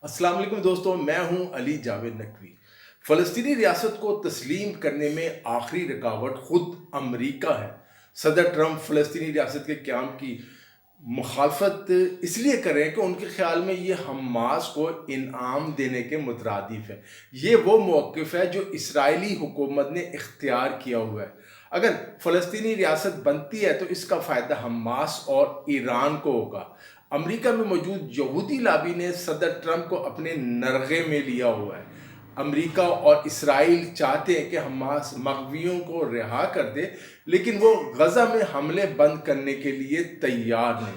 अस्सलाम वालेकुम दोस्तों, मैं हूं अली जावेद नकवी। फ़लस्तीनी रियासत को तस्लीम करने में आखिरी रुकावट खुद अमरीका है। सदर ट्रंप फ़लस्तीनी रियासत के क़याम की मुखालफत इसलिए कर रहे हैं कि उनके ख़्याल में ये हमास को इनाम देने के मुतरादिफ है। ये वो मौक़िफ़ है जो इसराइली हुकूमत ने इख्तियार किया हुआ है। अगर फ़लस्तीनी रियासत बनती है तो इसका फ़ायदा हमास और ईरान को होगा। अमेरिका में मौजूद यहूदी लाबी ने सदर ट्रंप को अपने नरगे में लिया हुआ है। अमेरिका और इसराइल चाहते हैं कि हमास मग़वियों को रिहा कर दे, लेकिन वो गज़ा में हमले बंद करने के लिए तैयार नहीं।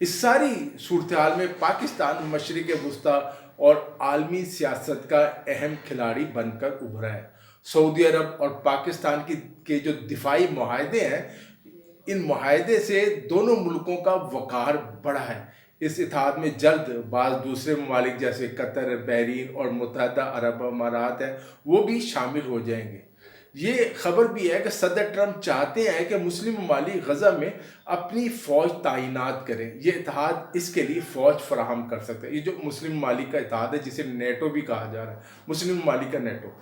इस सारी सूरत हाल में पाकिस्तान मशरिक़ वस्ता और आलमी सियासत का अहम खिलाड़ी बनकर उभरा है। सऊदी अरब और पाकिस्तान के जो दिफाई मुआहदे हैं, इन मुआहदे से दोनों मुल्कों का वक़ार बढ़ा है। इस इत्तेहाद में जल्द बाज़ दूसरे ममालिक जैसे कतर, बहरीन और मुत्तहदा अरब अमारात हैं, वो भी शामिल हो जाएंगे। ये खबर भी है कि सदर ट्रंप चाहते हैं कि मुस्लिम ममालिक गज़ा में अपनी फ़ौज तैनात करें। ये इत्तेहाद इसके लिए फ़ौज फराहम कर सकता है। ये जो मुस्लिम ममालिक का इत्तेहाद है, जिसे नेटो भी कहा जा रहा है, मुस्लिम ममालिक का नेटो।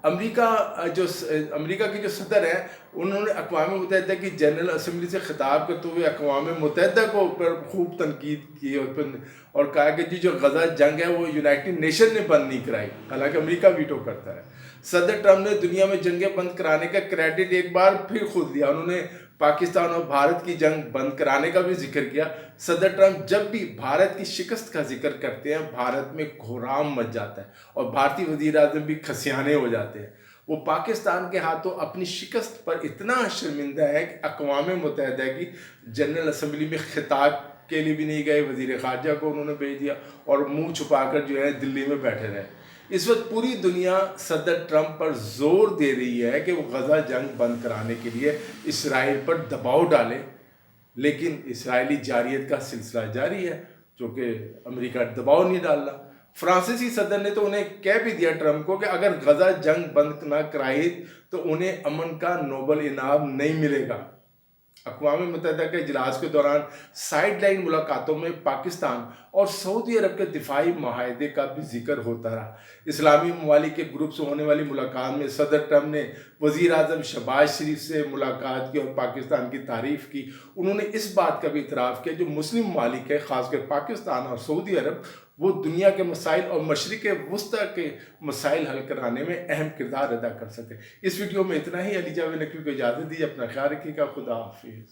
अमेरिका के जो सदर हैं, उन्होंने अक़वाम मुत्तहिदा की जनरल असम्बली से ख़िताब करते हुए अक़वाम मुत्तहिदा को ऊपर खूब तनकीद की और कहा कि जो गज़ा जंग है वो यूनाइटेड नेशन ने बंद नहीं कराई, हालांकि अमेरिका वीटो करता है। सदर ट्रंप ने दुनिया में जंगें बंद कराने का क्रेडिट एक बार फिर खुद लिया। उन्होंने पाकिस्तान और भारत की जंग बंद कराने का भी जिक्र किया। सदर ट्रंप जब भी भारत की शिकस्त का जिक्र करते हैं, भारत में कोहराम मच जाता है और भारतीय वज़ीर आज़म भी खसियाने हो जाते हैं। वो पाकिस्तान के हाथों अपनी शिकस्त पर इतना शर्मिंदा है कि अक़वाम मुत्तहिदा की जनरल असम्बली में खिताब के लिए भी नहीं गए, वज़ीर ख़ारजा को उन्होंने भेज दिया और मुँह छुपाकर जो है दिल्ली में बैठे रहे। इस वक्त पूरी दुनिया सदर ट्रंप पर जोर दे रही है कि वो गज़ा जंग बंद कराने के लिए इसराइल पर दबाव डाले, लेकिन इसराइली जारियत का सिलसिला जारी है, जो कि अमेरिका दबाव नहीं डाल रहा। फ्रांसीसी सदर ने तो उन्हें कह भी दिया ट्रंप को कि अगर गज़ा जंग बंद ना कराई तो उन्हें अमन का नोबल इनाम नहीं मिलेगा। अक़वाम मुत्तहिदा के इजलास के दौरान साइड लाइन मुलाकातों में पाकिस्तान और सऊदी अरब के दिफाई माहदे का भी जिक्र होता रहा। इस्लामी ममालिक के ग्रुप से होने वाली मुलाकात में सदर ट्रंप ने वज़ीर आज़म शहबाज शरीफ से मुलाकात की और पाकिस्तान की तारीफ़ की। उन्होंने इस बात का भी इतराफ़ किया जो मुस्लिम ममालिक है, ख़ासकर पाकिस्तान और सऊदी अरब, वो दुनिया के मसाइल और मशरिक़ वस्ता के मसाइल हल कराने में अहम किरदार अदा कर सकते हैं। इस वीडियो में इतना ही। अली जावेद नकवी को इजाज़त दीजिए। अपना ख्याल रखिएगा। खुदा हाफिज़।